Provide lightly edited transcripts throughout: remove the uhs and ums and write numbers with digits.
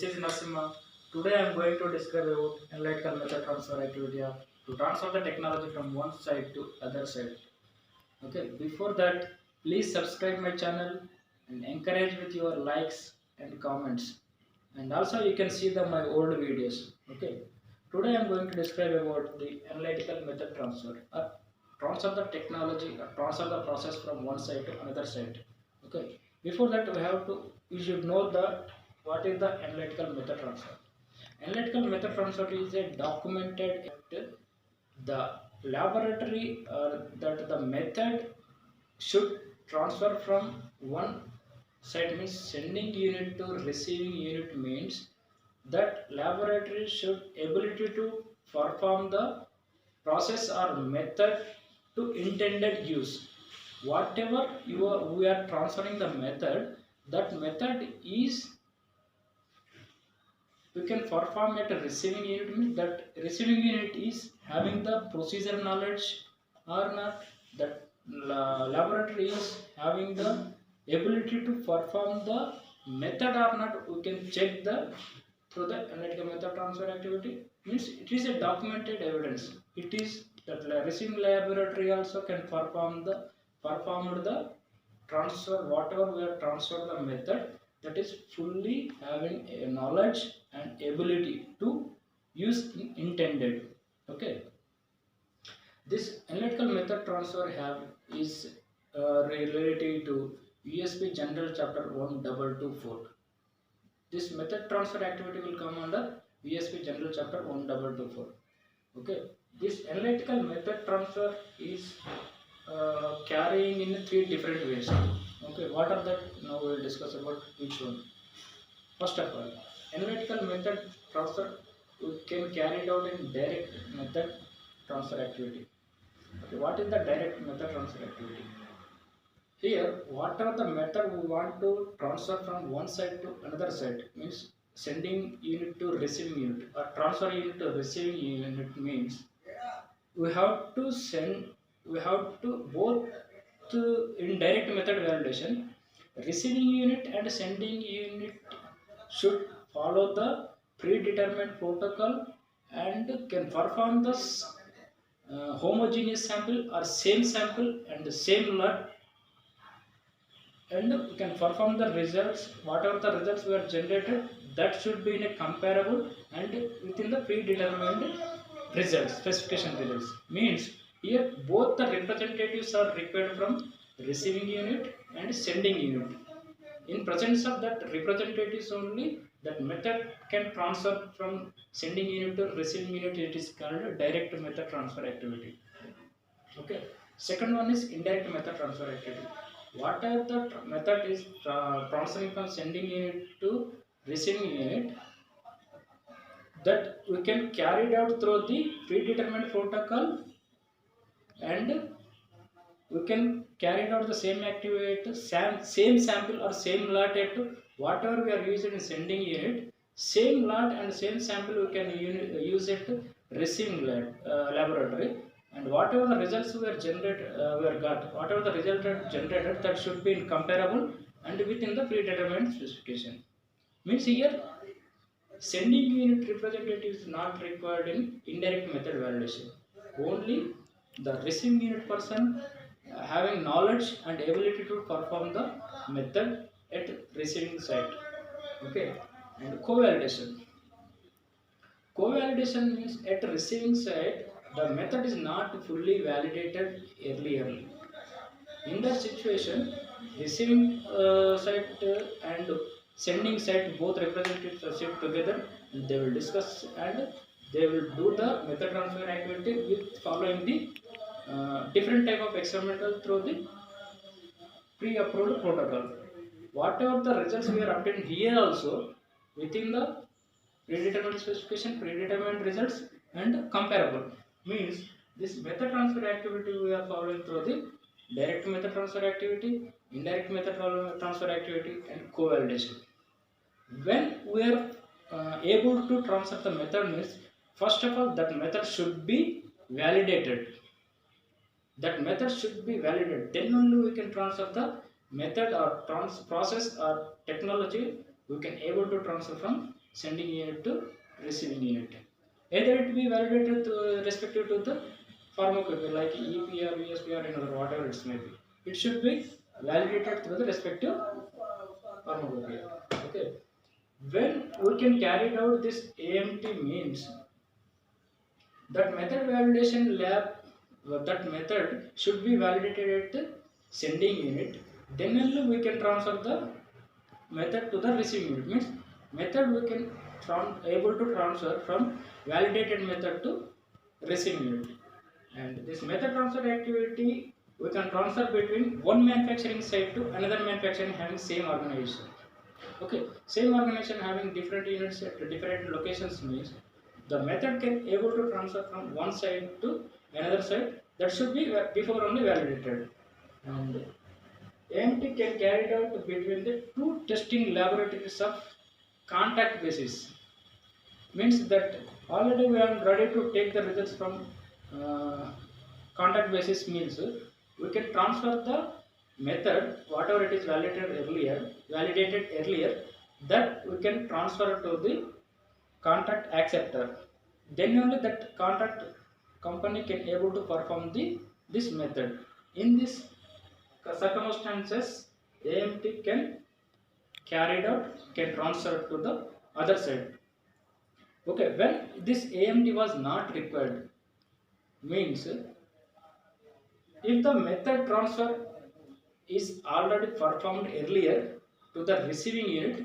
this is Nasimha. Today I am going to discuss about analytical method transfer activity of to transfer the technology from one side to other side. Okay, before that, please subscribe my channel and encourage with your likes and comments. And also you can see my old videos. Okay, today I am going to describe about the analytical method transfer. Transfer the technology or transfer the process from one side to another side. Okay, before that you should know that what is the analytical method transfer. Analytical method transfer is a documented act. The laboratory that the method should transfer from one side means sending unit to receiving unit means that laboratory should ability to perform the process or method to intended use. Whatever we are transferring the method, that method is we can perform at a receiving unit means that receiving unit is having the procedure knowledge or not, that laboratory is having the ability to perform the method or not, we can check the through the analytical method transfer activity means it is a documented evidence. It is that receiving laboratory also can performed the transfer whatever we are transfer the method, that is fully having a knowledge and ability to use in intended. Okay, this analytical method transfer have is related to USP General Chapter 1224. This method transfer activity will come under USP General Chapter 1224. Okay, this analytical method transfer is carrying in three different ways. Okay, what are that? Now we will discuss about each one. First of all, analytical method transfer we can carry it out in direct method transfer activity. Okay, what is the direct method transfer activity? Here, whatever the method we want to transfer from one side to another side means sending unit to receiving unit or transfer unit to receiving unit means we have to send we have to both in direct method validation, receiving unit and sending unit should follow the predetermined protocol and can perform the homogeneous sample or same sample and the same lot, and we can perform the results whatever the results were generated, that should be in a comparable and within the predetermined results specification results means here both the representatives are required from receiving unit and sending unit. In presence of that representatives only, that method can transfer from sending unit to receiving unit. It is called direct method transfer activity. Okay, second one is indirect method transfer activity. Whatever the method is transferring from sending unit to receiving unit, that we can carry it out through the predetermined protocol, and we can carry it out the same activity same sample or same lot at whatever we are using in sending unit, same lot and same sample we can use it receiving laboratory, and whatever the results were generated were got whatever the result generated, that should be comparable and within the predetermined specification. Means here sending unit representative is not required in indirect method validation. Only the receiving unit person having knowledge and ability to perform the method at receiving site. Okay, and co-validation. Co-validation means at receiving site the method is not fully validated earlier. In that situation, receiving site and sending site both representatives are sit together and they will discuss and they will do the method transfer activity with following the different type of experimental through the pre-approved protocol. Whatever the results we are obtained here also within the predetermined specification, predetermined results and comparable means this method transfer activity we are following through the direct method transfer activity, indirect method transfer activity and co-validation. When we are able to transfer the method means first of all that method should be validated. That method should be validated. Then only we can transfer the method or process or technology we can able to transfer from sending unit to receiving unit. Either it be validated respective to the pharmacopy like EP or VSP or another whatever it may be. It should be validated through the respective pharmacopy. Okay. When we can carry out this AMT means that method validation lab, that method should be validated at the sending unit. Then only we can transfer the method to the receiving unit. Means method we can able to transfer from validated method to receiving unit. And this method transfer activity we can transfer between one manufacturing site to another manufacturing having same organization. Okay, same organization having different units at different locations means the method can able to transfer from one side to another side. That should be before only validated. And AMT can carried out between the two testing laboratories of contact basis. Means that already we are ready to take the results from uh, contact basis means we can transfer the method whatever it is validated earlier, that we can transfer to the contact acceptor. Then only that contact company can able to perform the this method. In this circumstances, AMT can carried out can transfer to the other side. Okay, when this AMT was not required means if the method transfer is already performed earlier to the receiving unit,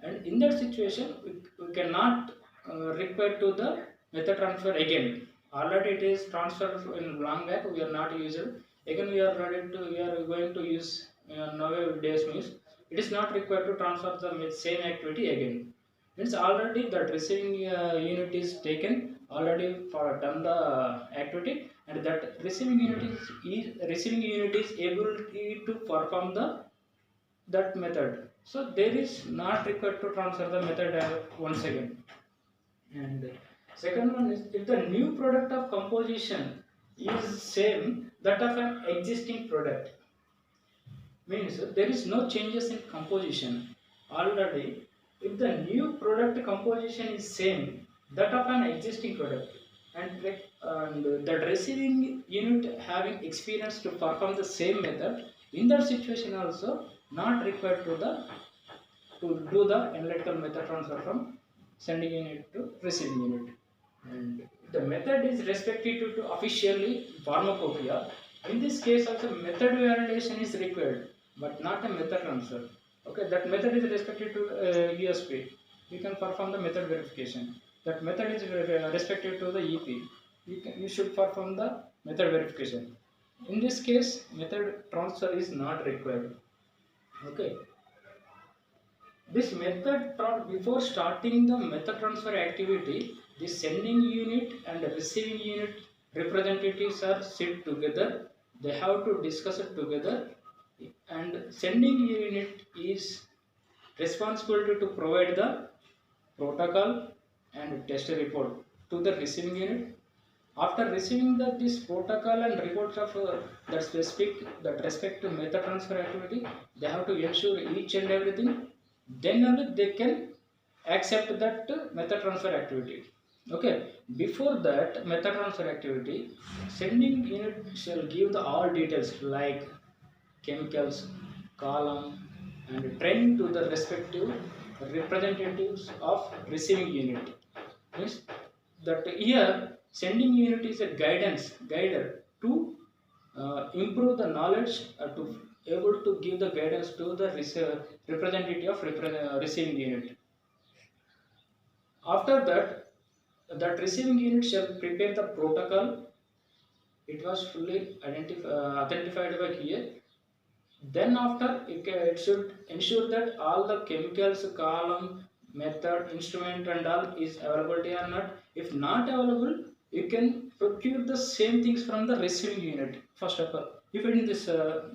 and in that situation we cannot require to the method transfer again. Already it is transferred in long back, we are not using again, we are going to use nowadays means it is not required to transfer the same activity again. It's already that receiving unit is taken already for done the activity, and that receiving unit is able to perform the that method. So there is not required to transfer the method once again. And second one is if the new product of composition is same that of an existing product, means there is no changes in composition already. If the new product composition is same that of an existing product, and the receiving unit having experience to perform the same method, in that situation also not required to do the analytical method transfer from sending unit to receiving unit. And the method is respected to officially pharmacopoeia. In this case also method validation is required but not a method transfer. Okay, that method is respected to USP. You can perform the method verification. That method is respected to the EP. You should perform the method verification. In this case, method transfer is not required. Okay. This method before starting the method transfer activity, the sending unit and the receiving unit representatives are sit together. They have to discuss it together, and sending unit is responsible to provide the protocol and test report to the receiving unit. After receiving this protocol and reports of that respect to method transfer activity, they have to ensure each and everything. Then only they can accept that method transfer activity. Okay. Before that method transfer activity, sending unit shall give the all details like chemicals, column, and training to the respective representatives of receiving unit. Means that here sending unit is a guider to improve the knowledge, to able to give the guidance to the representative of receiving unit. After that, that receiving unit shall prepare the protocol. It was fully identified by here. Then after it should ensure that all the chemicals, column, method, instrument and all is availability or not. If not available, you can procure the same things from the receiving unit first of all. If in this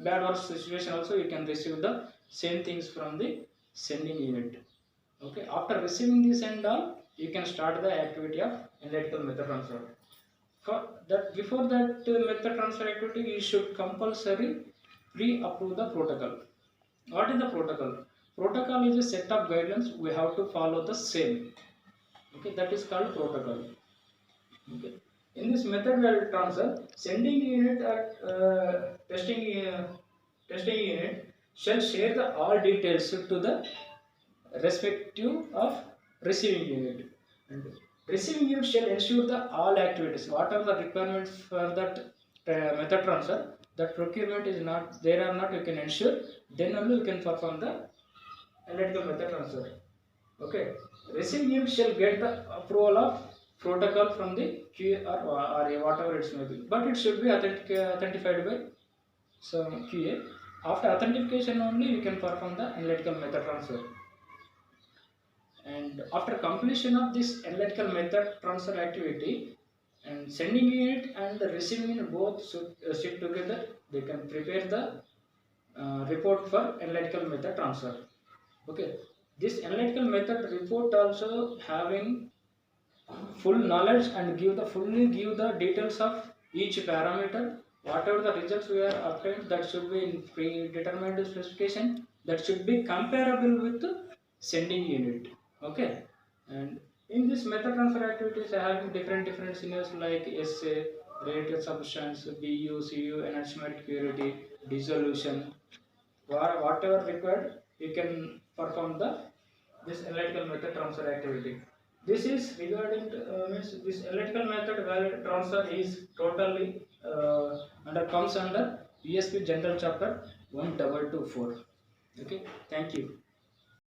bad or situation also you can receive the same things from the sending unit. Okay, after receiving this and all, you can start the activity of analytical method transfer. For that, before that method transfer activity, you should compulsory pre-approve the protocol. What is the protocol? Protocol is a set of guidelines we have to follow the same. Okay, that is called protocol. Okay. In this method while transfer, sending unit or testing unit shall share the all details to the respective of receiving unit. And receiving unit shall ensure the all activities. What are the requirements for that method transfer? That procurement is not there or not, you can ensure. Then only you can perform the analytical method transfer. Okay. Receiving unit shall get the approval of protocol from the QA or whatever it may be, but it should be authenticated by some QA. After authentication only you can perform the analytical method transfer. And after completion of this analytical method transfer activity, and sending unit and the receiving unit both should sit together, they can prepare the report for analytical method transfer. Okay, this analytical method report also having full knowledge and fully give the details of each parameter. Whatever the results we are obtained, that should be in predetermined specification, that should be comparable with the sending unit. Okay, and in this method transfer activities I have different scenarios like SA, reactive substance, BU, CU, enhancement, purity, dissolution, whatever required you can perform the this analytical method transfer activity. This is regarding means this analytical method value transfer is totally comes under ESP General Chapter 1224. Okay, thank you.